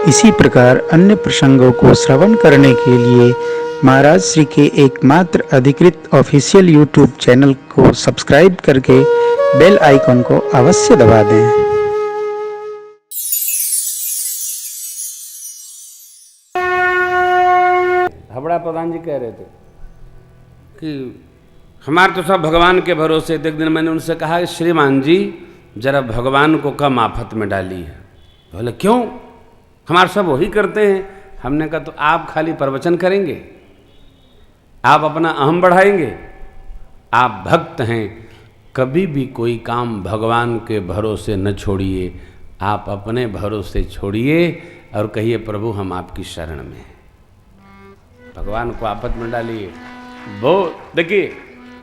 इसी प्रकार अन्य प्रसंगों को श्रवण करने के लिए महाराज श्री के एकमात्र अधिकृत ऑफिशियल यूट्यूब चैनल को सब्सक्राइब करके बेल आइकन को अवश्य दबा दें। हबड़ा प्रधान जी कह रहे थे कि हमारे तो सब भगवान के भरोसे। एक दिन मैंने उनसे कहा कि श्रीमान जी जरा भगवान को कम आफत में डाली है। बोले क्यों, हमारे सब वही करते हैं। हमने कहा तो आप खाली प्रवचन करेंगे, आप अपना अहम बढ़ाएंगे, आप भक्त हैं, कभी भी कोई काम भगवान के भरोसे न छोड़िए, आप अपने भरोसे छोड़िए और कहिए प्रभु हम आपकी शरण में हैं। भगवान को आफत में डालिए। वो देखिए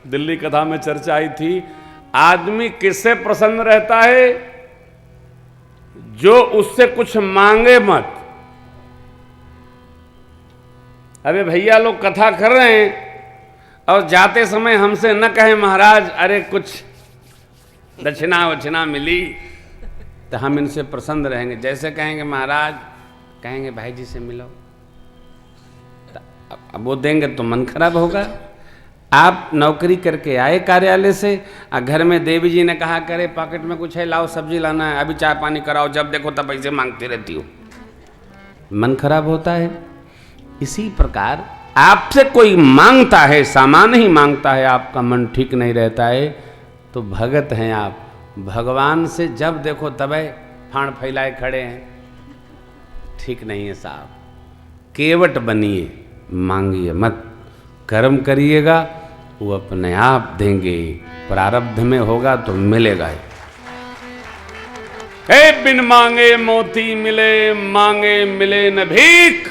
दिल्ली कथा में चर्चा आई थी, आदमी किससे प्रसन्न रहता है, जो उससे कुछ मांगे मत। अबे भैया लोग कथा कर रहे हैं और जाते समय हमसे न कहें महाराज अरे कुछ दक्षिणा वक्षिणा मिली, तो हम इनसे प्रसन्न रहेंगे। जैसे कहेंगे महाराज, कहेंगे भाई जी से मिलो, अब वो देंगे तो मन खराब होगा। आप नौकरी करके आए कार्यालय से, घर में देवी जी ने कहा करे पॉकेट में कुछ है, लाओ सब्जी लाना है, अभी चाय पानी कराओ, जब देखो तब पैसे मांगती रहती हो, मन खराब होता है। इसी प्रकार आपसे कोई मांगता है, सामान ही मांगता है, आपका मन ठीक नहीं रहता है, तो भगत हैं आप। भगवान से जब देखो तबे फाड़ फैलाए खड़े हैं, ठीक नहीं है साहब। केवट बनिए, मांगिए मत, कर्म करिएगा, वो अपने आप देंगे, प्रारब्ध में होगा तो मिलेगा ही। हे बिन मांगे मोती मिले, मांगे मिले न भीख,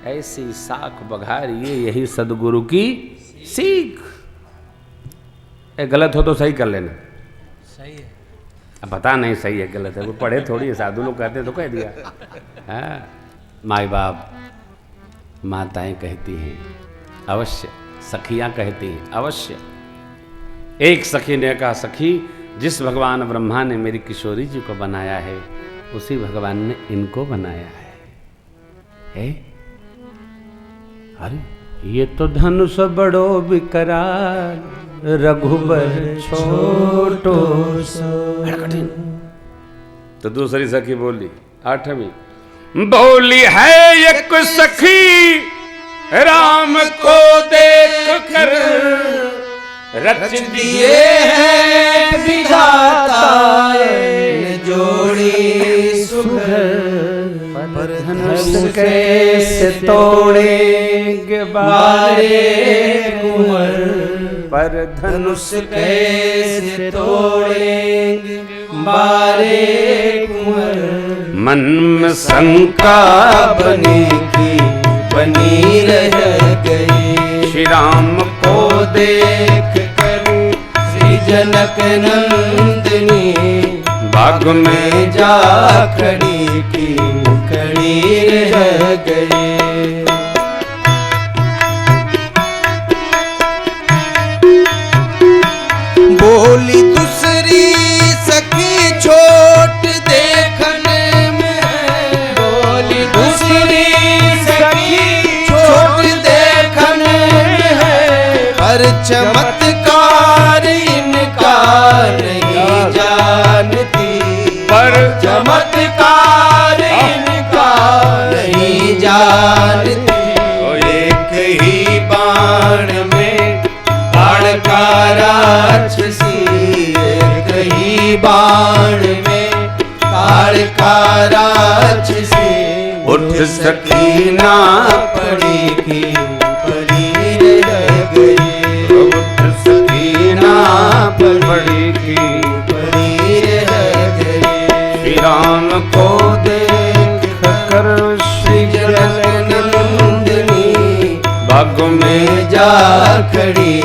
ऐसी साख बघारिए यही सदगुरु की सीख। गलत हो तो सही कर लेना, सही है। अब पता नहीं सही है गलत है, वो पढ़े थोड़ी है, साधु लोग कहते हैं तो कह दिया। हाँ, माई बाप माताएं कहती हैं अवश्य, सखियां कहती हैं अवश्य। एक सखी ने कहा सखी जिस भगवान ब्रह्मा ने मेरी किशोरी जी को बनाया है, उसी भगवान ने इनको बनाया है। अरे ये तो धनुष बड़ो विकराल, रघुबर छोटो सो। तो दूसरी सखी बोली, आठवीं बोली है एक सखी राम को देख कर रच दिए हैं विधाता जोड़ी सुघर, पर धनुष कैसे तोड़ेंगे बारे कुंवर, पर धनुष कैसे तोड़ेंगे बारे कुंवर। मन में शंका बनी रह गई, श्री राम को देख कर श्री जनक नंदिनी, बाग में जा खड़ी रह गई। बोली दूसरी सखी छोट देखने में, बोली दूसरी सखी छोट देखने में है, पर चमत्कार इनका नहीं जानती, पर चमत्कार इनका नहीं जानती। एक ही बाण में बाण का राक्षसी, एक ही बाण में काल का राक्षसी, उठ सकी ना पड़ी की पड़ी रह गई, उठ सकी ना पड़ी की पड़ी रह गई। श्री राम को देख कर श्री जनक नंदिनी, बाग में जा खड़ी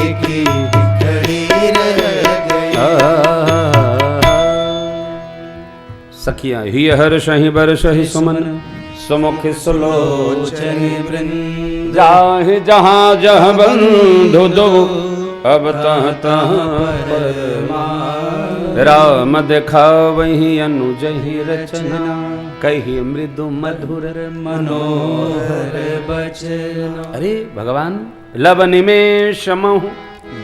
रह गई। सखिया ही हर्ष ही बरस ही सुमन, सुमुख सुलोचन वृंद, जाहि जहाँ जह बंधु दो, अब तह तह राम देखावहि अनुजहि रचना, कही मृदु मधुर मनोहर बचन। अरे भगवान, लब निमेष महु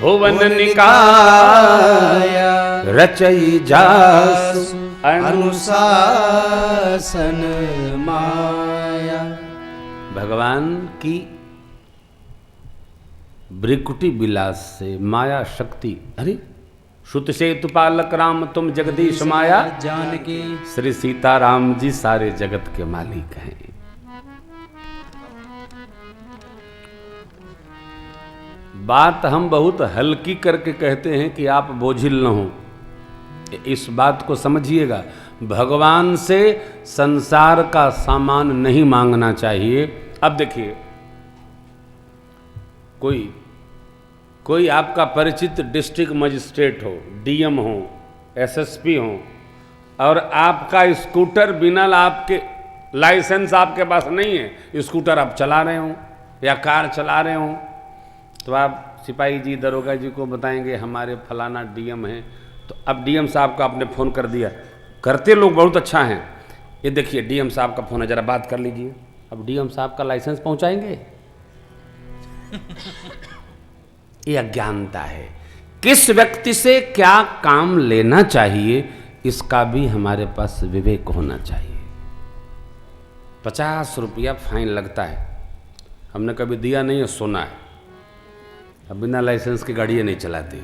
भुवन निकाया, रचई जासु अनुशासन माया। भगवान की ब्रिकुटी विलास से माया शक्ति। अरे श्रुत सेतु पालक राम तुम जगदीश माया जानकी। श्री सीताराम जी सारे जगत के मालिक हैं। बात हम बहुत हल्की करके कहते हैं कि आप बोझिल न हो, इस बात को समझिएगा। भगवान से संसार का सामान नहीं मांगना चाहिए। अब देखिए, कोई आपका परिचित डिस्ट्रिक्ट मजिस्ट्रेट हो, डीएम हो, एसएसपी हो, और आपका स्कूटर बिना आपके लाइसेंस आपके पास नहीं है, स्कूटर आप चला रहे हो या कार चला रहे हो, तो आप सिपाही जी, दरोगा जी को बताएंगे हमारे फलाना डीएम हैं। तो अब डीएम साहब को आपने फ़ोन कर दिया, करते लोग बहुत अच्छा हैं। ये देखिए डीएम साहब का फ़ोन है, ज़रा बात कर लीजिए। अब डीएम साहब का लाइसेंस पहुंचाएंगे? ये अज्ञानता है। किस व्यक्ति से क्या काम लेना चाहिए, इसका भी हमारे पास विवेक होना चाहिए। 50 रुपया फाइन लगता है, हमने कभी दिया नहीं है, सुना है। अब बिना लाइसेंस की गाड़ियाँ नहीं चलाती,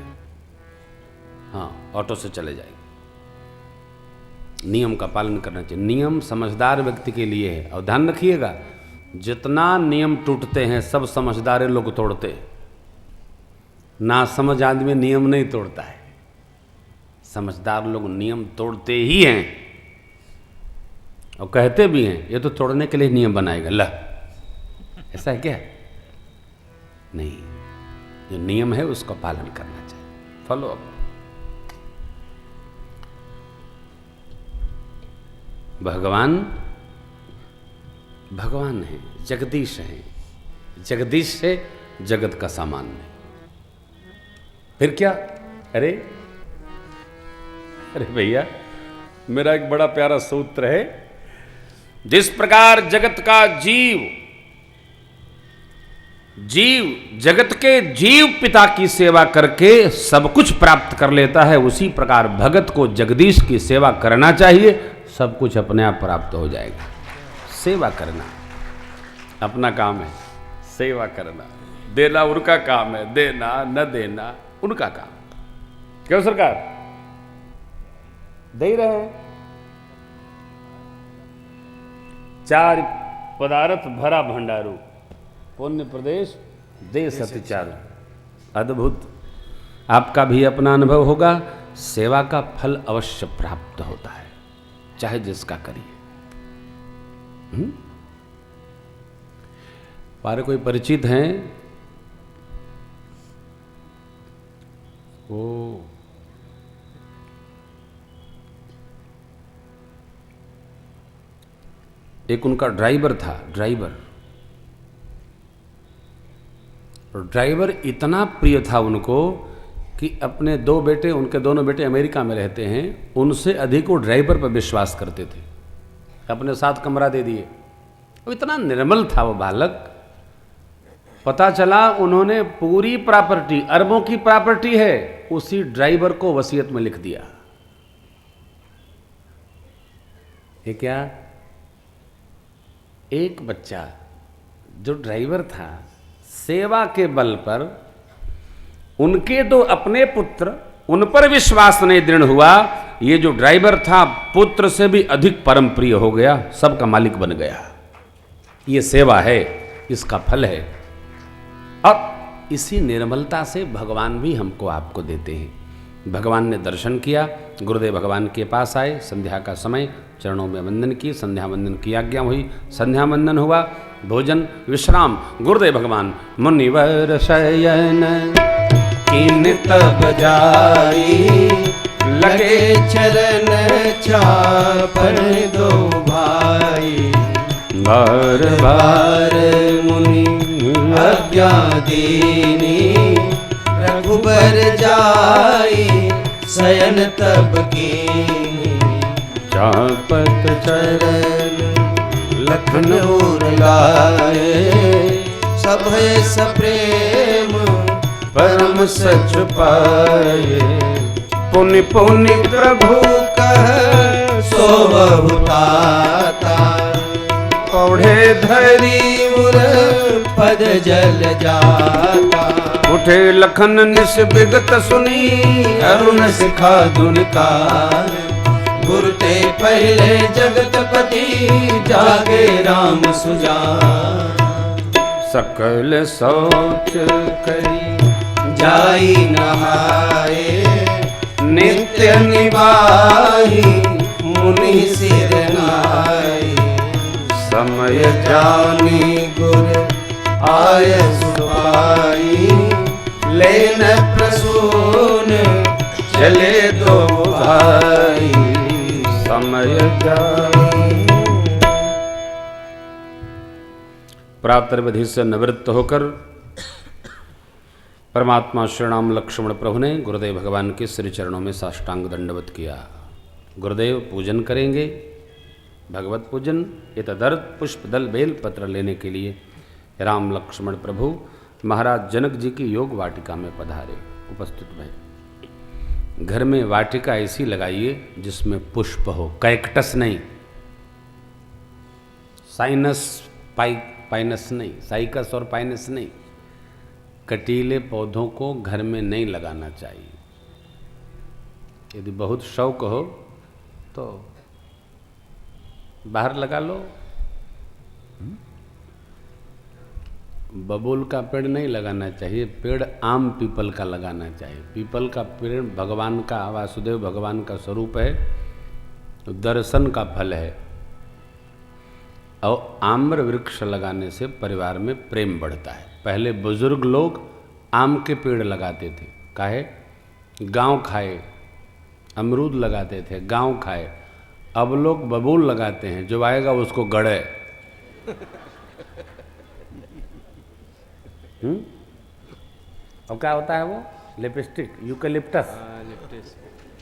हाँ ऑटो से चले जाएगी। नियम का पालन करना चाहिए। नियम समझदार व्यक्ति के लिए है। और ध्यान रखिएगा, जितना नियम टूटते हैं सब समझदार लोग तोड़ते हैं। ना समझ आदमी नियम नहीं तोड़ता है, समझदार लोग नियम तोड़ते ही हैं और कहते भी हैं ये तो तोड़ने के लिए नियम बनाएगा। ला, ऐसा है क्या? नहीं, जो नियम है उसका पालन करना चाहिए, फॉलो अप। भगवान है, जगदीश है। जगदीश से जगत का सामान नहीं। फिर क्या? अरे भैया, मेरा एक बड़ा प्यारा सूत्र है, जिस प्रकार जगत का जीव जगत के जीव पिता की सेवा करके सब कुछ प्राप्त कर लेता है, उसी प्रकार भगत को जगदीश की सेवा करना चाहिए, सब कुछ अपने आप प्राप्त हो जाएगा। सेवा करना अपना काम है, सेवा करना, देना उनका काम है, देना न देना उनका काम। क्यों सरकार दे ही रहे हैं। 4 पदार्थ भरा भंडारू, पुण्य प्रदेश देश अति चारू। अद्भुत। आपका भी अपना अनुभव होगा, सेवा का फल अवश्य प्राप्त होता है, चाहे जिसका करिए। हमारे कोई परिचित हैं, वो एक उनका ड्राइवर था। ड्राइवर इतना प्रिय था उनको कि अपने 2 बेटे, उनके दोनों बेटे अमेरिका में रहते हैं, उनसे अधिक वो ड्राइवर पर विश्वास करते थे। अपने साथ कमरा दे दिए। वो इतना निर्मल था वो बालक। पता चला उन्होंने पूरी प्रॉपर्टी, अरबों की प्रॉपर्टी है, उसी ड्राइवर को वसीयत में लिख दिया। ये क्या? एक बच्चा जो ड्राइवर था, सेवा के बल पर उनके 2 अपने पुत्र, उन पर विश्वास नहीं दृढ़ हुआ। ये जो ड्राइवर था पुत्र से भी अधिक परम प्रिय हो गया, सबका मालिक बन गया। ये सेवा है, इसका फल है। और इसी निर्मलता से भगवान भी हमको आपको देते हैं। भगवान ने दर्शन किया, गुरुदेव भगवान के पास आए, संध्या का समय, चरणों में वंदन की, संध्या वंदन की आज्ञा हुई, संध्या वंदन हुआ, भोजन विश्राम। गुरुदेव भगवान मुनिवर शयन किन तब जाई, लगे चरण चापर 2 भाई। बार बार मुनि आज्ञा दीनी, रघुबर जाई शयन तब कीनी, चापत चरण लखन और लाए, सभय सप्रेम परम सच पाए। पुनि पुनि प्रभु कह सो बहुताता, पौढ़े धरी उर पद जल जाता। उठे लखन निस विगत सुनी, अरुण सिखा दुनिकार, गुरते पहले जगतपति, जागे राम सुजान। सकल सोच करी जाई नहाए, नित्य निभाई मुनि सिर नाई। समय जानी गुर आय सुपाई, लेन प्रसून चले दो भाई। समय जानी। प्रातर्विधि से निवृत्त होकर परमात्मा श्री राम लक्ष्मण प्रभु ने गुरुदेव भगवान के श्री चरणों में साष्टांग दंडवत किया। गुरुदेव पूजन करेंगे, भगवत पूजन। ये तदर्थ पुष्प दल बेल पत्र लेने के लिए राम लक्ष्मण प्रभु महाराज जनक जी की योग वाटिका में पधारे, उपस्थित भय। घर में वाटिका ऐसी लगाइए जिसमें पुष्प हो, कैक्टस नहीं, साइनस पाइनस नहीं, साइकस और पाइनस नहीं। कटीले पौधों को घर में नहीं लगाना चाहिए। यदि बहुत शौक हो तो बाहर लगा लो। बबूल का पेड़ नहीं लगाना चाहिए, पेड़ आम पीपल का लगाना चाहिए। पीपल का पेड़ भगवान का, वासुदेव भगवान का स्वरूप है, दर्शन का फल है। और आम्र वृक्ष लगाने से परिवार में प्रेम बढ़ता है। पहले बुजुर्ग लोग आम के पेड़ लगाते थे, काहे? गांव खाए। अमरूद लगाते थे, गांव खाए। अब लोग बबूल लगाते हैं, जो आएगा उसको गड़े। और क्या होता है वो? Lipstick, eucalyptus.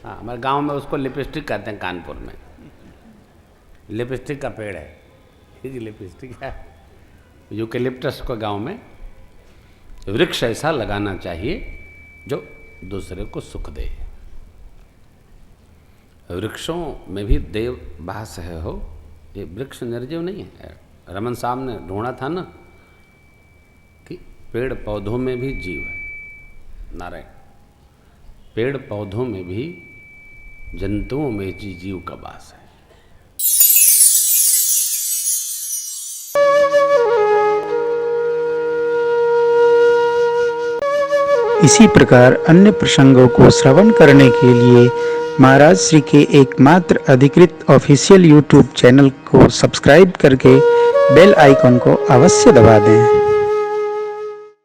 हाँ, हमारे गांव में उसको लिपस्टिक कहते हैं। कानपुर में लिपस्टिक का पेड़ है। लिपस्टिक है, यूकेलिप्टस को गांव में। वृक्ष ऐसा लगाना चाहिए जो दूसरे को सुख दे। वृक्षों में भी देव वास है हो। ये वृक्ष निर्जीव नहीं है। रमन साहब ने ढूंढा था ना कि पेड़ पौधों में भी जीव है। नारायण, पेड़ पौधों में भी, जंतुओं में भी जीव का वास है। इसी प्रकार अन्य प्रसंगों को श्रवण करने के लिए महाराज श्री के एकमात्र अधिकृत ऑफिशियल यूट्यूब चैनल को सब्सक्राइब करके बेल आइकॉन को अवश्य दबा दें।